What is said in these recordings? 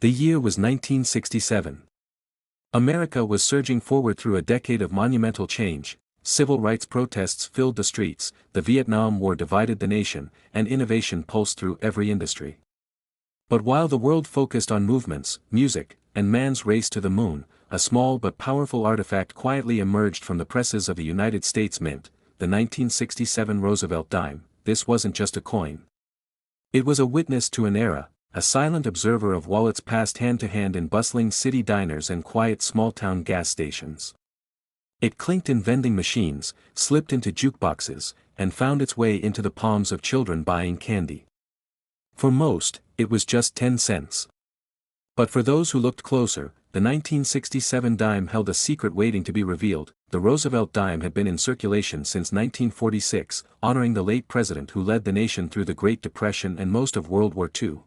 The year was 1967. America was surging forward through a decade of monumental change. Civil rights protests filled the streets, the Vietnam War divided the nation, and innovation pulsed through every industry. But while the world focused on movements, music, and man's race to the moon, a small but powerful artifact quietly emerged from the presses of the United States Mint, the 1967 Roosevelt dime. This wasn't just a coin. It was a witness to an era, a silent observer of wallets passed hand to hand in bustling city diners and quiet small-town gas stations. It clinked in vending machines, slipped into jukeboxes, and found its way into the palms of children buying candy. For most, it was just 10 cents. But for those who looked closer, the 1967 dime held a secret waiting to be revealed. The Roosevelt dime had been in circulation since 1946, honoring the late president who led the nation through the Great Depression and most of World War II.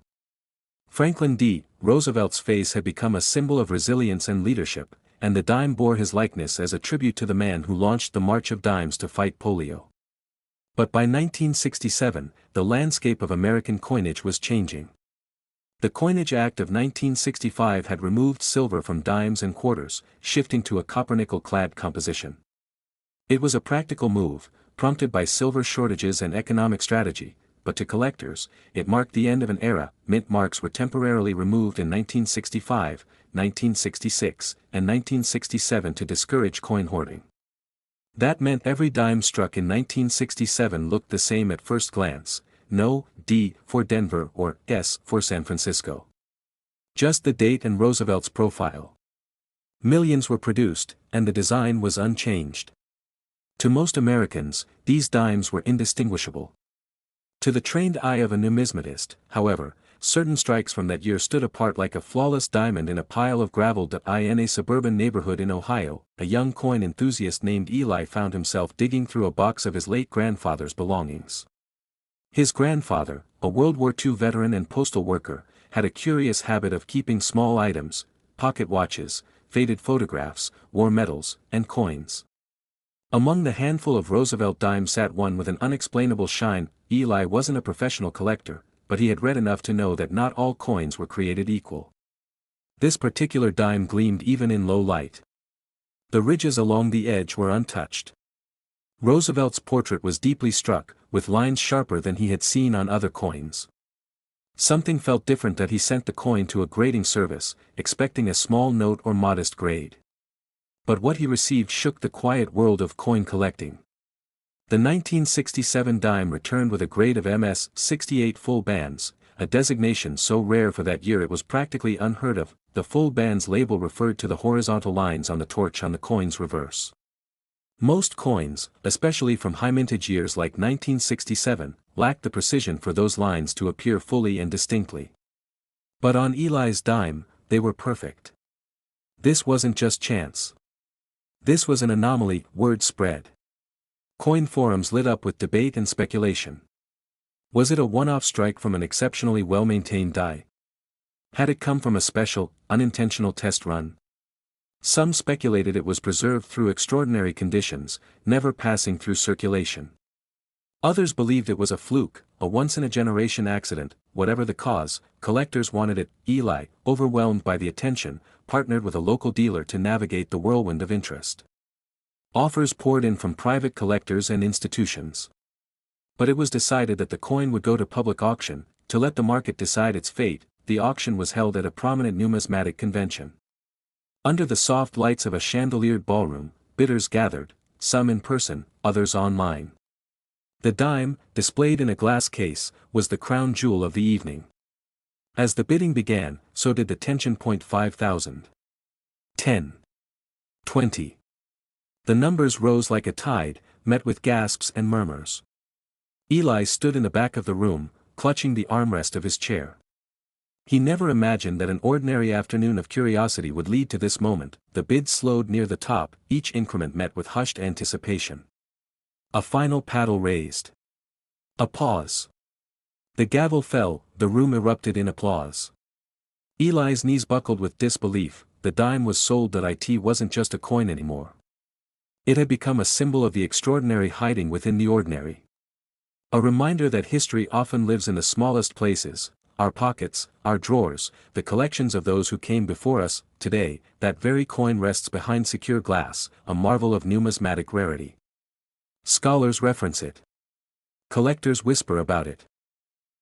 Franklin D. Roosevelt's face had become a symbol of resilience and leadership, and the dime bore his likeness as a tribute to the man who launched the March of Dimes to fight polio. But by 1967, the landscape of American coinage was changing. The Coinage Act of 1965 had removed silver from dimes and quarters, shifting to a copper-nickel-clad composition. It was a practical move, prompted by silver shortages and economic strategy, but to collectors, it marked the end of an era. Mint marks were temporarily removed in 1965, 1966, and 1967 to discourage coin hoarding. That meant every dime struck in 1967 looked the same at first glance, no D for Denver or S for San Francisco. Just the date and Roosevelt's profile. Millions were produced, and the design was unchanged. To most Americans, these dimes were indistinguishable. To the trained eye of a numismatist, however, certain strikes from that year stood apart like a flawless diamond in a pile of gravel. In a suburban neighborhood in Ohio, a young coin enthusiast named Eli found himself digging through a box of his late grandfather's belongings. His grandfather, a World War II veteran and postal worker, had a curious habit of keeping small items, pocket watches, faded photographs, war medals, and coins. Among the handful of Roosevelt dimes sat one with an unexplainable shine. Eli wasn't a professional collector, but he had read enough to know that not all coins were created equal. This particular dime gleamed even in low light. The ridges along the edge were untouched. Roosevelt's portrait was deeply struck, with lines sharper than he had seen on other coins. Something felt different that he sent the coin to a grading service, expecting a small note or modest grade. But what he received shook the quiet world of coin collecting. The 1967 dime returned with a grade of MS 68 full bands, a designation so rare for that year it was practically unheard of. The full bands label referred to the horizontal lines on the torch on the coin's reverse. Most coins, especially from high mintage years like 1967, lacked the precision for those lines to appear fully and distinctly. But on Eli's dime, they were perfect. This wasn't just chance. This was an anomaly. Word spread. Coin forums lit up with debate and speculation. Was it a one-off strike from an exceptionally well-maintained die? Had it come from a special, unintentional test run? Some speculated it was preserved through extraordinary conditions, never passing through circulation. Others believed it was a fluke, a once-in-a-generation accident. Whatever the cause, collectors wanted it. Eli, overwhelmed by the attention, partnered with a local dealer to navigate the whirlwind of interest. Offers poured in from private collectors and institutions. But it was decided that the coin would go to public auction. To let the market decide its fate, the auction was held at a prominent numismatic convention. Under the soft lights of a chandeliered ballroom, bidders gathered, some in person, others online. The dime, displayed in a glass case, was the crown jewel of the evening. As the bidding began, so did the tension. 5,000. 10. 20. The numbers rose like a tide, met with gasps and murmurs. Eli stood in the back of the room, clutching the armrest of his chair. He never imagined that an ordinary afternoon of curiosity would lead to this moment. The bids slowed near the top, each increment met with hushed anticipation. A final paddle raised. A pause. The gavel fell, the room erupted in applause. Eli's knees buckled with disbelief. The dime was sold. It wasn't just a coin anymore. It had become a symbol of the extraordinary hiding within the ordinary. A reminder that history often lives in the smallest places, our pockets, our drawers, the collections of those who came before us. Today, that very coin rests behind secure glass, a marvel of numismatic rarity. Scholars reference it. Collectors whisper about it.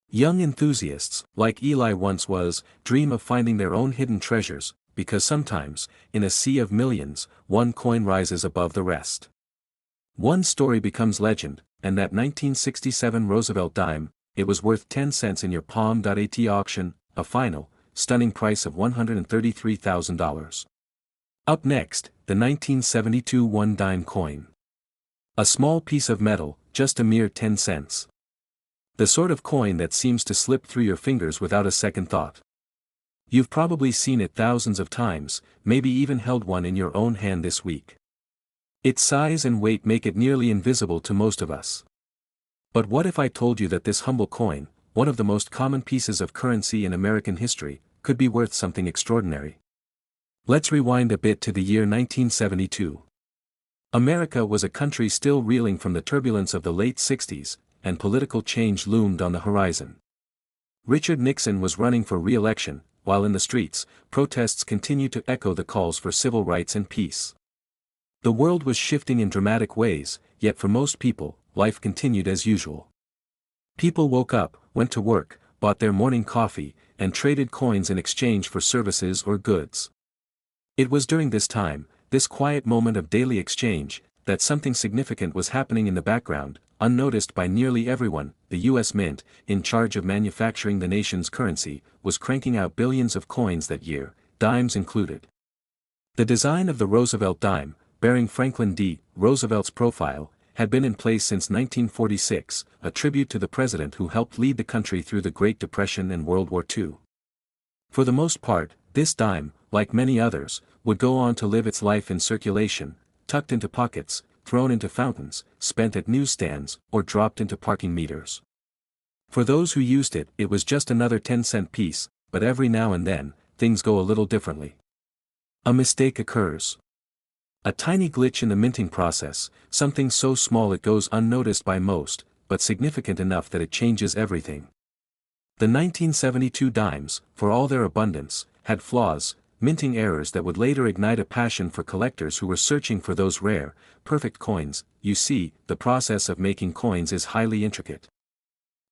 Young enthusiasts, like Eli once was, dream of finding their own hidden treasures, because sometimes, in a sea of millions, one coin rises above the rest. One story becomes legend, and that 1967 Roosevelt dime, it was worth 10 cents in your palm.at auction, a final, stunning price of $133,000. Up next, the 1972 one-dime coin. A small piece of metal, just a mere 10 cents. The sort of coin that seems to slip through your fingers without a second thought. You've probably seen it thousands of times, maybe even held one in your own hand this week. Its size and weight make it nearly invisible to most of us. But what if I told you that this humble coin, one of the most common pieces of currency in American history, could be worth something extraordinary? Let's rewind a bit to the year 1972. America was a country still reeling from the turbulence of the late 60s, and political change loomed on the horizon. Richard Nixon was running for re-election, while in the streets, protests continued to echo the calls for civil rights and peace. The world was shifting in dramatic ways, yet for most people, life continued as usual. People woke up, went to work, bought their morning coffee, and traded coins in exchange for services or goods. It was during this time, this quiet moment of daily exchange, that something significant was happening in the background, unnoticed by nearly everyone. The U.S. Mint, in charge of manufacturing the nation's currency, was cranking out billions of coins that year, dimes included. The design of the Roosevelt dime, bearing Franklin D. Roosevelt's profile, had been in place since 1946, a tribute to the president who helped lead the country through the Great Depression and World War II. For the most part, this dime, like many others, would go on to live its life in circulation, tucked into pockets, thrown into fountains, spent at newsstands, or dropped into parking meters. For those who used it, it was just another 10-cent piece, but every now and then, things go a little differently. A mistake occurs. A tiny glitch in the minting process, something so small it goes unnoticed by most, but significant enough that it changes everything. The 1972 dimes, for all their abundance, had flaws, minting errors that would later ignite a passion for collectors who were searching for those rare, perfect coins. You see, the process of making coins is highly intricate.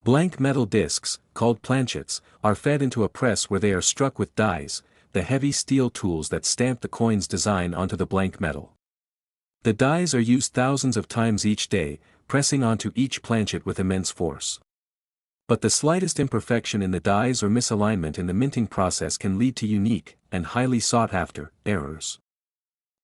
Blank metal discs, called planchets, are fed into a press where they are struck with dies, the heavy steel tools that stamp the coin's design onto the blank metal. The dies are used thousands of times each day, pressing onto each planchet with immense force. But the slightest imperfection in the dies or misalignment in the minting process can lead to unique, and highly sought-after, errors.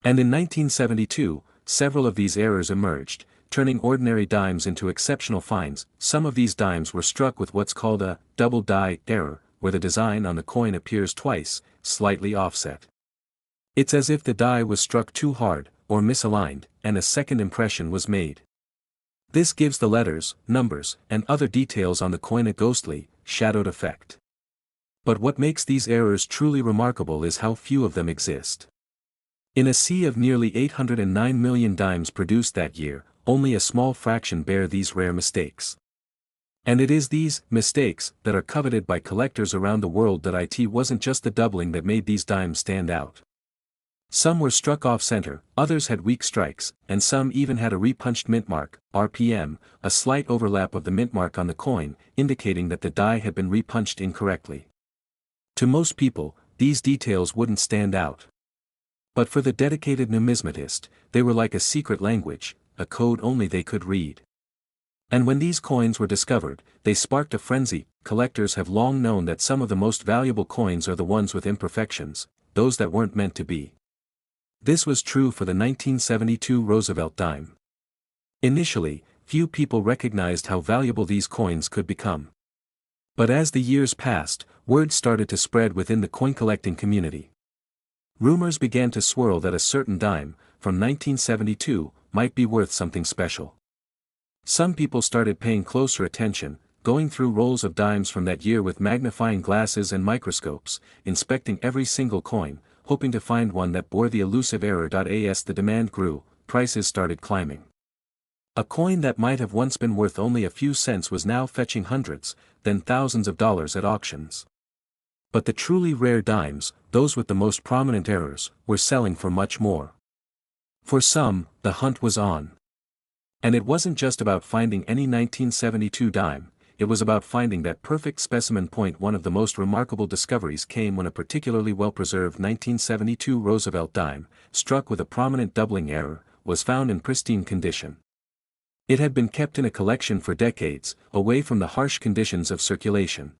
And in 1972, several of these errors emerged, turning ordinary dimes into exceptional finds. Some of these dimes were struck with what's called a double die error, where the design on the coin appears twice, slightly offset. It's as if the die was struck too hard, or misaligned, and a second impression was made. This gives the letters, numbers, and other details on the coin a ghostly, shadowed effect. But what makes these errors truly remarkable is how few of them exist. In a sea of nearly 809 million dimes produced that year, only a small fraction bear these rare mistakes. And it is these mistakes that are coveted by collectors around the world. That it wasn't just the doubling that made these dimes stand out. Some were struck off-center, others had weak strikes, and some even had a repunched mint mark, RPM, a slight overlap of the mint mark on the coin, indicating that the die had been repunched incorrectly. To most people, these details wouldn't stand out. But for the dedicated numismatist, they were like a secret language, a code only they could read. And when these coins were discovered, they sparked a frenzy. Collectors have long known that some of the most valuable coins are the ones with imperfections, those that weren't meant to be. This was true for the 1972 Roosevelt dime. Initially, few people recognized how valuable these coins could become. But as the years passed, word started to spread within the coin-collecting community. Rumors began to swirl that a certain dime, from 1972, might be worth something special. Some people started paying closer attention, going through rolls of dimes from that year with magnifying glasses and microscopes, inspecting every single coin, hoping to find one that bore the elusive error. As the demand grew, prices started climbing. A coin that might have once been worth only a few cents was now fetching hundreds, then thousands of dollars at auctions. But the truly rare dimes, those with the most prominent errors, were selling for much more. For some, the hunt was on. And it wasn't just about finding any 1972 dime, it was about finding that perfect specimen. One of the most remarkable discoveries came when a particularly well-preserved 1972 Roosevelt dime, struck with a prominent doubling error, was found in pristine condition. It had been kept in a collection for decades, away from the harsh conditions of circulation.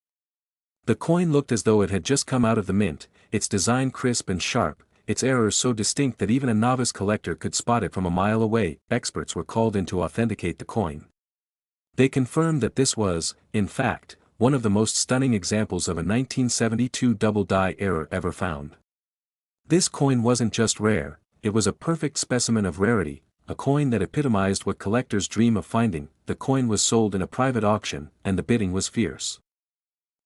The coin looked as though it had just come out of the mint, its design crisp and sharp, its errors so distinct that even a novice collector could spot it from a mile away. Experts were called in to authenticate the coin. They confirmed that this was, in fact, one of the most stunning examples of a 1972 double die error ever found. This coin wasn't just rare, it was a perfect specimen of rarity, a coin that epitomized what collectors dream of finding. The coin was sold in a private auction, and the bidding was fierce.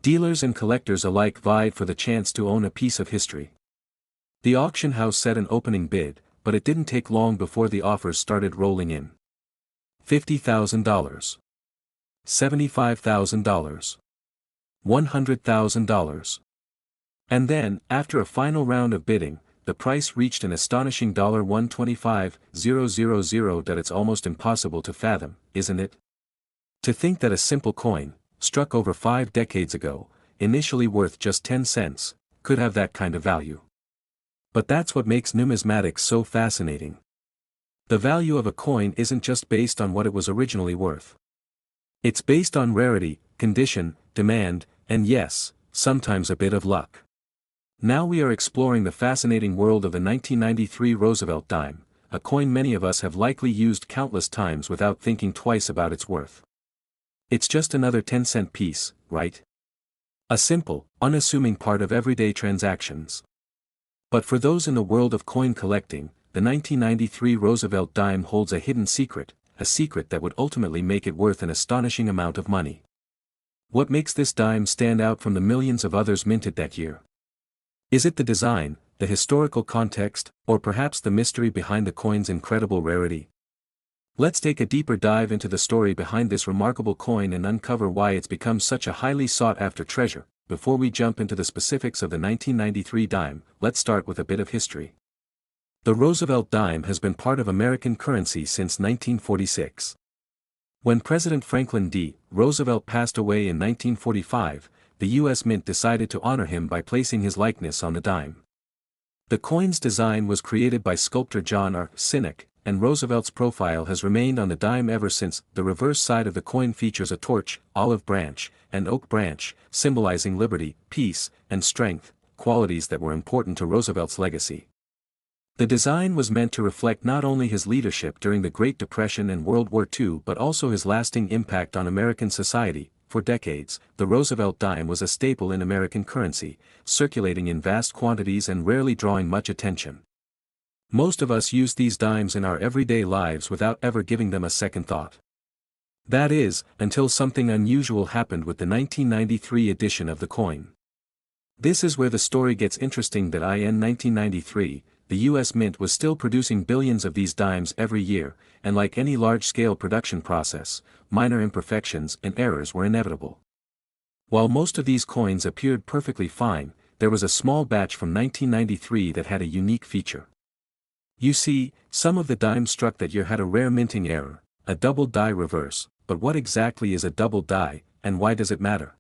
Dealers and collectors alike vied for the chance to own a piece of history. The auction house set an opening bid, but it didn't take long before the offers started rolling in. $50,000. $75,000. $100,000. And then, after a final round of bidding, the price reached an astonishing $125,000. That it's almost impossible to fathom, isn't it? To think that a simple coin, struck over 5 decades ago, initially worth just 10 cents, could have that kind of value. But that's what makes numismatics so fascinating. The value of a coin isn't just based on what it was originally worth. It's based on rarity, condition, demand, and yes, sometimes a bit of luck. Now we are exploring the fascinating world of the 1993 Roosevelt dime, a coin many of us have likely used countless times without thinking twice about its worth. It's just another 10-cent piece, right? A simple, unassuming part of everyday transactions. But for those in the world of coin collecting, the 1993 Roosevelt dime holds a hidden secret, a secret that would ultimately make it worth an astonishing amount of money. What makes this dime stand out from the millions of others minted that year? Is it the design, the historical context, or perhaps the mystery behind the coin's incredible rarity? Let's take a deeper dive into the story behind this remarkable coin and uncover why it's become such a highly sought-after treasure. Before we jump into the specifics of the 1993 dime, let's start with a bit of history. The Roosevelt dime has been part of American currency since 1946. When President Franklin D. Roosevelt passed away in 1945, the U.S. Mint decided to honor him by placing his likeness on the dime. The coin's design was created by sculptor John R. Sinek, and Roosevelt's profile has remained on the dime ever since. The reverse side of the coin features a torch, olive branch, and oak branch, symbolizing liberty, peace, and strength, qualities that were important to Roosevelt's legacy. The design was meant to reflect not only his leadership during the Great Depression and World War II but also his lasting impact on American society. For decades, the Roosevelt dime was a staple in American currency, circulating in vast quantities and rarely drawing much attention. Most of us use these dimes in our everyday lives without ever giving them a second thought. That is, until something unusual happened with the 1993 edition of the coin. This is where the story gets interesting. In 1993, the U.S. Mint was still producing billions of these dimes every year, and like any large-scale production process, minor imperfections and errors were inevitable. While most of these coins appeared perfectly fine, there was a small batch from 1993 that had a unique feature. You see, some of the dimes struck that year had a rare minting error, a double die reverse. But what exactly is a double die, and why does it matter?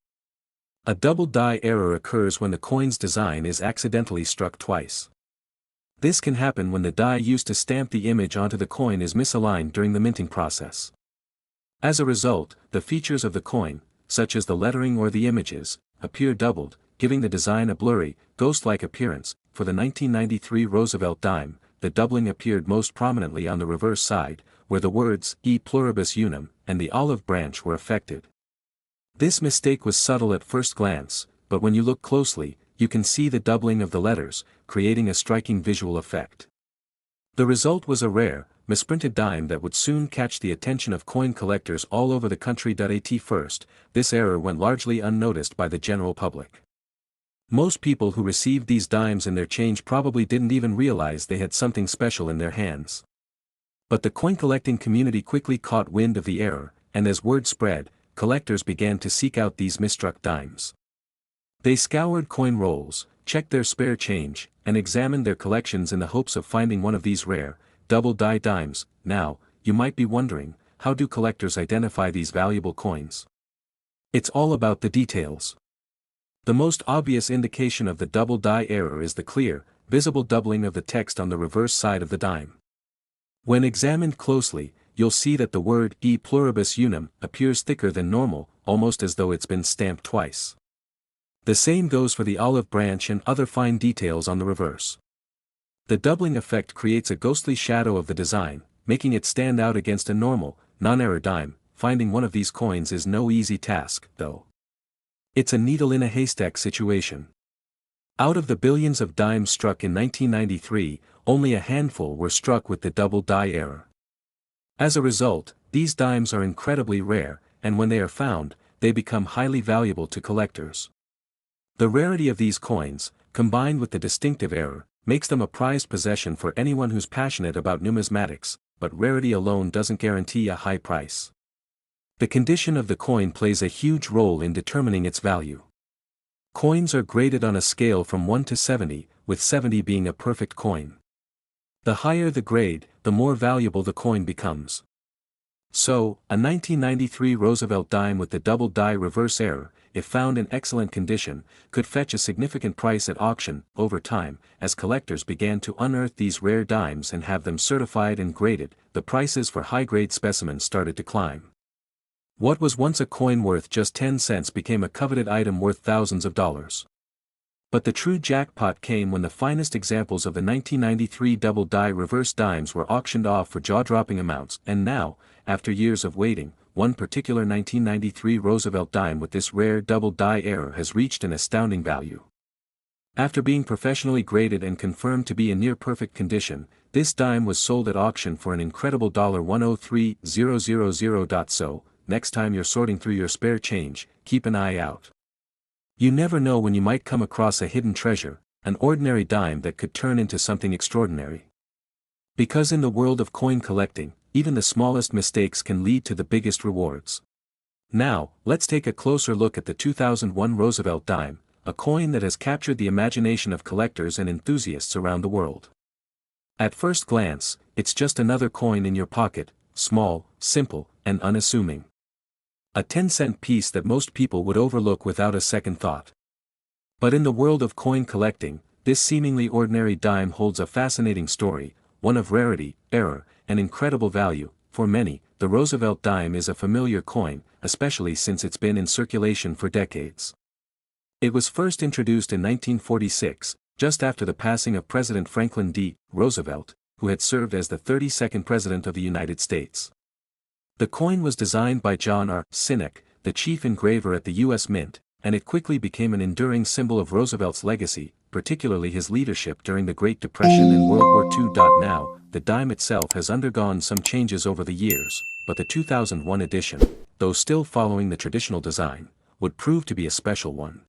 A double die error occurs when the coin's design is accidentally struck twice. This can happen when the die used to stamp the image onto the coin is misaligned during the minting process. As a result, the features of the coin, such as the lettering or the images, appear doubled, giving the design a blurry, ghost-like appearance. For the 1993 Roosevelt dime, the doubling appeared most prominently on the reverse side, where the words E pluribus unum and the olive branch were affected. This mistake was subtle at first glance, but when you look closely, you can see the doubling of the letters, creating a striking visual effect. The result was a rare, misprinted dime that would soon catch the attention of coin collectors all over the country. At first, this error went largely unnoticed by the general public. Most people who received these dimes in their change probably didn't even realize they had something special in their hands. But the coin-collecting community quickly caught wind of the error, and as word spread, collectors began to seek out these misstruck dimes. They scoured coin rolls, checked their spare change, and examined their collections in the hopes of finding one of these rare, double-die dimes. Now, you might be wondering, how do collectors identify these valuable coins? It's all about the details. The most obvious indication of the double-die error is the clear, visible doubling of the text on the reverse side of the dime. When examined closely, you'll see that the word e pluribus unum appears thicker than normal, almost as though it's been stamped twice. The same goes for the olive branch and other fine details on the reverse. The doubling effect creates a ghostly shadow of the design, making it stand out against a normal, non-error dime. Finding one of these coins is no easy task, though. It's a needle in a haystack situation. Out of the billions of dimes struck in 1993, only a handful were struck with the double-die error. As a result, these dimes are incredibly rare, and when they are found, they become highly valuable to collectors. The rarity of these coins, combined with the distinctive error, makes them a prized possession for anyone who's passionate about numismatics, but rarity alone doesn't guarantee a high price. The condition of the coin plays a huge role in determining its value. Coins are graded on a scale from 1 to 70, with 70 being a perfect coin. The higher the grade, the more valuable the coin becomes. So, a 1993 Roosevelt dime with the double-die reverse error, if found in excellent condition, could fetch a significant price at auction. Over time, as collectors began to unearth these rare dimes and have them certified and graded, the prices for high-grade specimens started to climb. What was once a coin worth just 10 cents became a coveted item worth thousands of dollars. But the true jackpot came when the finest examples of the 1993 double-die reverse dimes were auctioned off for jaw-dropping amounts, and now, after years of waiting, one particular 1993 Roosevelt dime with this rare double-die error has reached an astounding value. After being professionally graded and confirmed to be in near-perfect condition, this dime was sold at auction for an incredible $103,000. So, next time you're sorting through your spare change, keep an eye out. You never know when you might come across a hidden treasure, an ordinary dime that could turn into something extraordinary. Because in the world of coin collecting, even the smallest mistakes can lead to the biggest rewards. Now, let's take a closer look at the 2001 Roosevelt dime, a coin that has captured the imagination of collectors and enthusiasts around the world. At first glance, it's just another coin in your pocket, small, simple, and unassuming. A 10-cent piece that most people would overlook without a second thought. But in the world of coin collecting, this seemingly ordinary dime holds a fascinating story, one of rarity, error, and incredible value. For many, the Roosevelt dime is a familiar coin, especially since it's been in circulation for decades. It was first introduced in 1946, just after the passing of President Franklin D. Roosevelt, who had served as the 32nd President of the United States. The coin was designed by John R. Sinek, the chief engraver at the U.S. Mint, and it quickly became an enduring symbol of Roosevelt's legacy, particularly his leadership during the Great Depression and World War II. Now, the dime itself has undergone some changes over the years, but the 2001 edition, though still following the traditional design, would prove to be a special one.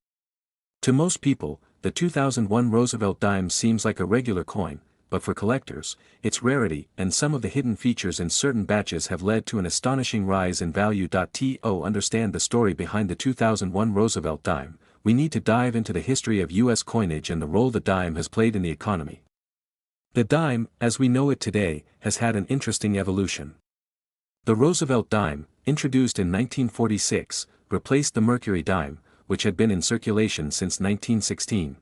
To most people, the 2001 Roosevelt dime seems like a regular coin, but for collectors, its rarity and some of the hidden features in certain batches have led to an astonishing rise in value. To understand the story behind the 2001 Roosevelt dime, we need to dive into the history of U.S. coinage and the role the dime has played in the economy. The dime, as we know it today, has had an interesting evolution. The Roosevelt dime, introduced in 1946, replaced the Mercury dime, which had been in circulation since 1916.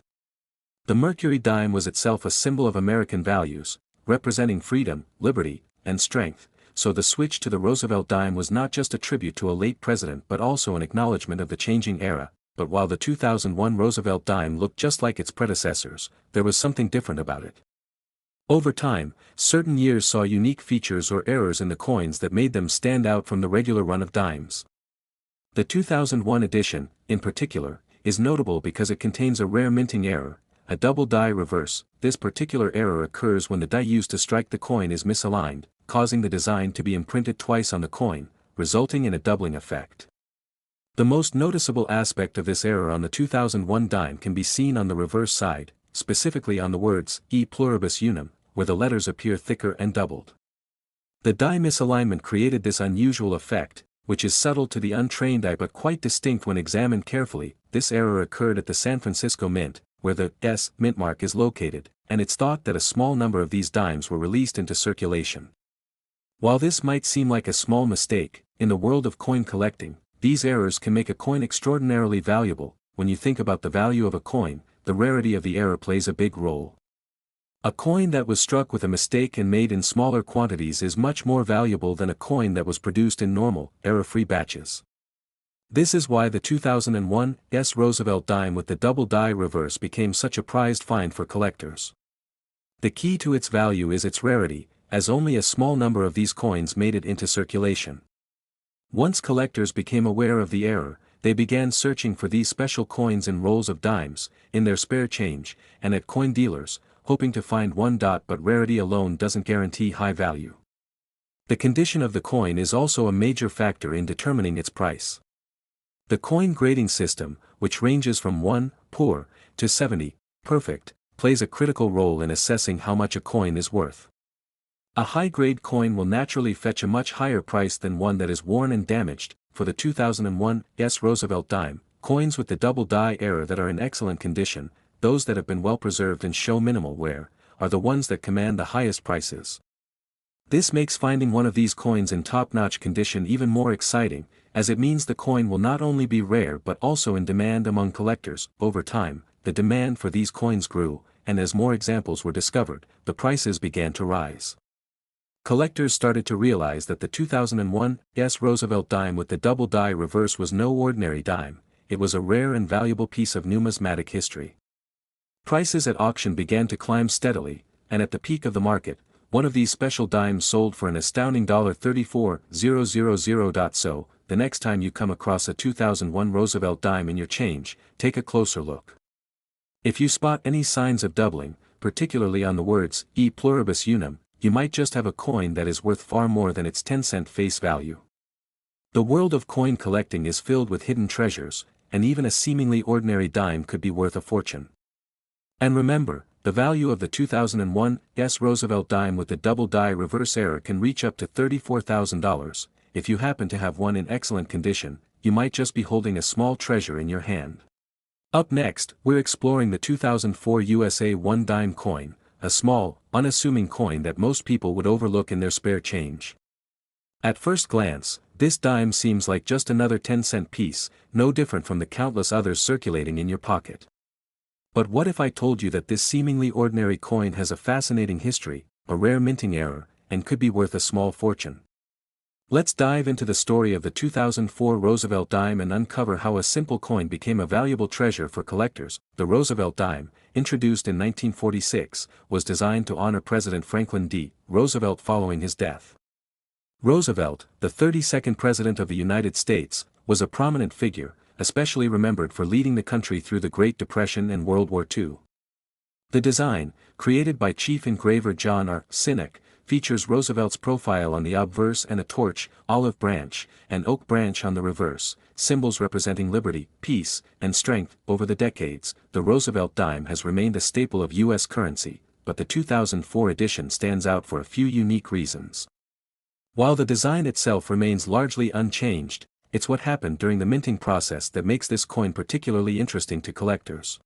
The Mercury dime was itself a symbol of American values, representing freedom, liberty, and strength, so the switch to the Roosevelt dime was not just a tribute to a late president but also an acknowledgement of the changing era. But while the 2001 Roosevelt dime looked just like its predecessors, there was something different about it. Over time, certain years saw unique features or errors in the coins that made them stand out from the regular run of dimes. The 2001 edition, in particular, is notable because it contains a rare minting error, a double die reverse. This particular error occurs when the die used to strike the coin is misaligned, causing the design to be imprinted twice on the coin, resulting in a doubling effect. The most noticeable aspect of this error on the 2001 dime can be seen on the reverse side, specifically on the words e pluribus unum, where the letters appear thicker and doubled. The die misalignment created this unusual effect, which is subtle to the untrained eye but quite distinct when examined carefully. This error occurred at the San Francisco Mint, where the S mint mark is located, and it's thought that a small number of these dimes were released into circulation. While this might seem like a small mistake, in the world of coin collecting, these errors can make a coin extraordinarily valuable. When you think about the value of a coin, the rarity of the error plays a big role. A coin that was struck with a mistake and made in smaller quantities is much more valuable than a coin that was produced in normal, error-free batches. This is why the 2001 S. Roosevelt dime with the double die reverse became such a prized find for collectors. The key to its value is its rarity, as only a small number of these coins made it into circulation. Once collectors became aware of the error, they began searching for these special coins in rolls of dimes, in their spare change, and at coin dealers, hoping to find one. But rarity alone doesn't guarantee high value. The condition of the coin is also a major factor in determining its price. The coin grading system, which ranges from 1, poor, to 70, perfect, plays a critical role in assessing how much a coin is worth. A high-grade coin will naturally fetch a much higher price than one that is worn and damaged. For the 2001 S. Roosevelt dime, coins with the double die error that are in excellent condition, those that have been well preserved and show minimal wear, are the ones that command the highest prices. This makes finding one of these coins in top-notch condition even more exciting, as it means the coin will not only be rare but also in demand among collectors. Over time, the demand for these coins grew, and as more examples were discovered, the prices began to rise. Collectors started to realize that the 2001 S. Roosevelt dime with the double die reverse was no ordinary dime, it was a rare and valuable piece of numismatic history. Prices at auction began to climb steadily, and at the peak of the market, one of these special dimes sold for an astounding $34,000. So, the next time you come across a 2001 Roosevelt dime in your change, take a closer look. If you spot any signs of doubling, particularly on the words e pluribus unum, you might just have a coin that is worth far more than its 10-cent face value. The world of coin collecting is filled with hidden treasures, and even a seemingly ordinary dime could be worth a fortune. And remember, the value of the 2001 S. Roosevelt dime with the double die reverse error can reach up to $34,000. If you happen to have one in excellent condition, you might just be holding a small treasure in your hand. Up next, we're exploring the 2004 USA 1 dime coin, a small, unassuming coin that most people would overlook in their spare change. At first glance, this dime seems like just another 10-cent piece, no different from the countless others circulating in your pocket. But what if I told you that this seemingly ordinary coin has a fascinating history, a rare minting error, and could be worth a small fortune? Let's dive into the story of the 2004 Roosevelt dime and uncover how a simple coin became a valuable treasure for collectors. The Roosevelt dime, introduced in 1946, was designed to honor President Franklin D. Roosevelt following his death. Roosevelt, the 32nd President of the United States, was a prominent figure, especially remembered for leading the country through the Great Depression and World War II. The design, created by chief engraver John R. Sinek, features Roosevelt's profile on the obverse and a torch, olive branch, and oak branch on the reverse, symbols representing liberty, peace, and strength. Over the decades, the Roosevelt dime has remained a staple of U.S. currency, but the 2004 edition stands out for a few unique reasons. While the design itself remains largely unchanged, it's what happened during the minting process that makes this coin particularly interesting to collectors.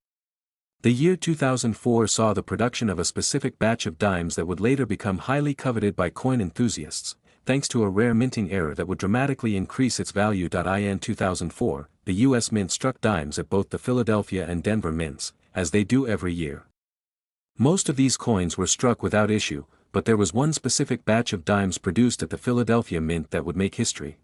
The year 2004 saw the production of a specific batch of dimes that would later become highly coveted by coin enthusiasts, thanks to a rare minting error that would dramatically increase its value. In 2004, the U.S. Mint struck dimes at both the Philadelphia and Denver mints, as they do every year. Most of these coins were struck without issue, but there was one specific batch of dimes produced at the Philadelphia Mint that would make history.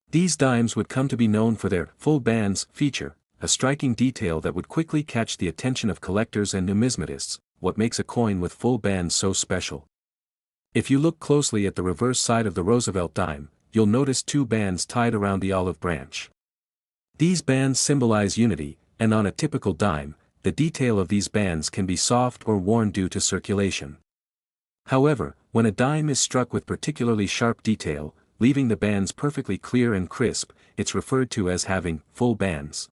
These dimes would come to be known for their full bands feature, a striking detail that would quickly catch the attention of collectors and numismatists. What makes a coin with full bands so special? If you look closely at the reverse side of the Roosevelt dime, you'll notice two bands tied around the olive branch. These bands symbolize unity, and on a typical dime, the detail of these bands can be soft or worn due to circulation. However, when a dime is struck with particularly sharp detail, leaving the bands perfectly clear and crisp, it's referred to as having full bands.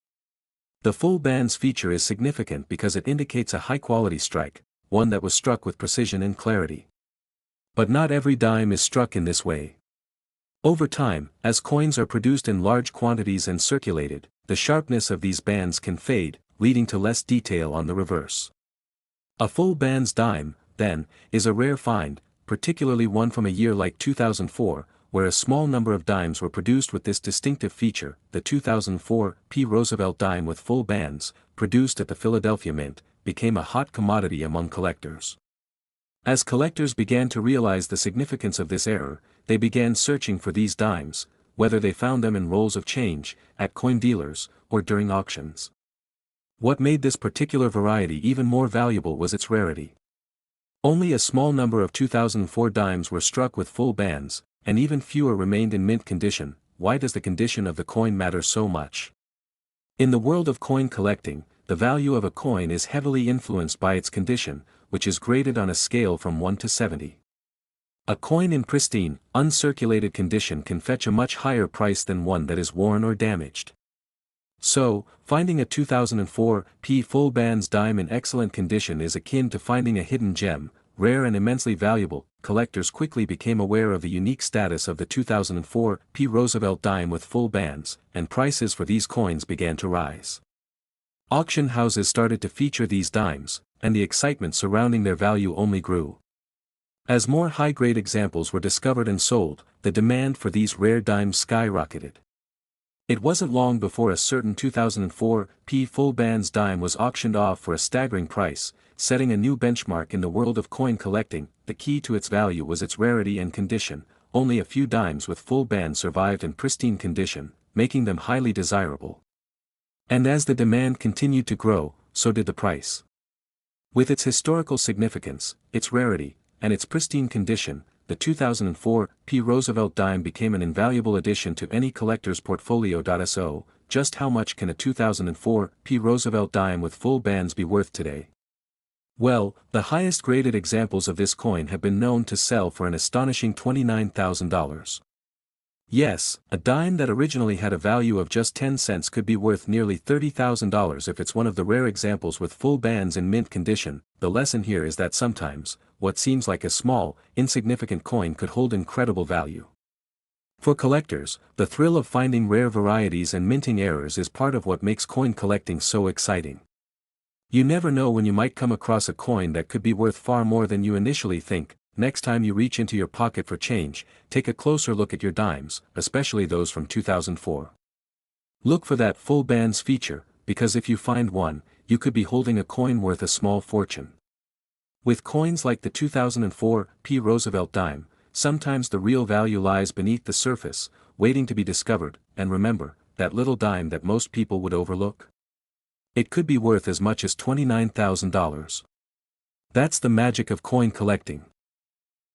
The full bands feature is significant because it indicates a high-quality strike, one that was struck with precision and clarity. But not every dime is struck in this way. Over time, as coins are produced in large quantities and circulated, the sharpness of these bands can fade, leading to less detail on the reverse. A full bands dime, then, is a rare find, particularly one from a year like 2004, where a small number of dimes were produced with this distinctive feature. The 2004 P. Roosevelt dime with full bands, produced at the Philadelphia Mint, became a hot commodity among collectors. As collectors began to realize the significance of this error, they began searching for these dimes, whether they found them in rolls of change, at coin dealers, or during auctions. What made this particular variety even more valuable was its rarity. Only a small number of 2004 dimes were struck with full bands, and even fewer remained in mint condition. Why does the condition of the coin matter so much? In the world of coin collecting, the value of a coin is heavily influenced by its condition, which is graded on a scale from 1 to 70. A coin in pristine, uncirculated condition can fetch a much higher price than one that is worn or damaged. So, finding a 2004 P full bands dime in excellent condition is akin to finding a hidden gem, rare and immensely valuable. Collectors quickly became aware of the unique status of the 2004 P Roosevelt dime with full bands, and prices for these coins began to rise. Auction houses started to feature these dimes, and the excitement surrounding their value only grew. As more high-grade examples were discovered and sold, the demand for these rare dimes skyrocketed. It wasn't long before a certain 2004 P full bands dime was auctioned off for a staggering price, setting a new benchmark in the world of coin collecting. The key to its value was its rarity and condition. Only a few dimes with full bands survived in pristine condition, making them highly desirable. And as the demand continued to grow, so did the price. With its historical significance, its rarity, and its pristine condition, the 2004 P Roosevelt dime became an invaluable addition to any collector's portfolio. So, just how much can a 2004 P Roosevelt dime with full bands be worth today? Well, the highest graded examples of this coin have been known to sell for an astonishing $29,000. Yes, a dime that originally had a value of just 10 cents could be worth nearly $30,000 if it's one of the rare examples with full bands in mint condition. The lesson here is that sometimes, what seems like a small, insignificant coin could hold incredible value. For collectors, the thrill of finding rare varieties and minting errors is part of what makes coin collecting so exciting. You never know when you might come across a coin that could be worth far more than you initially think. Next time you reach into your pocket for change, take a closer look at your dimes, especially those from 2004. Look for that full bands feature, because if you find one, you could be holding a coin worth a small fortune. With coins like the 2004 P Roosevelt dime, sometimes the real value lies beneath the surface, waiting to be discovered. And remember, that little dime that most people would overlook? It could be worth as much as $29,000. That's the magic of coin collecting.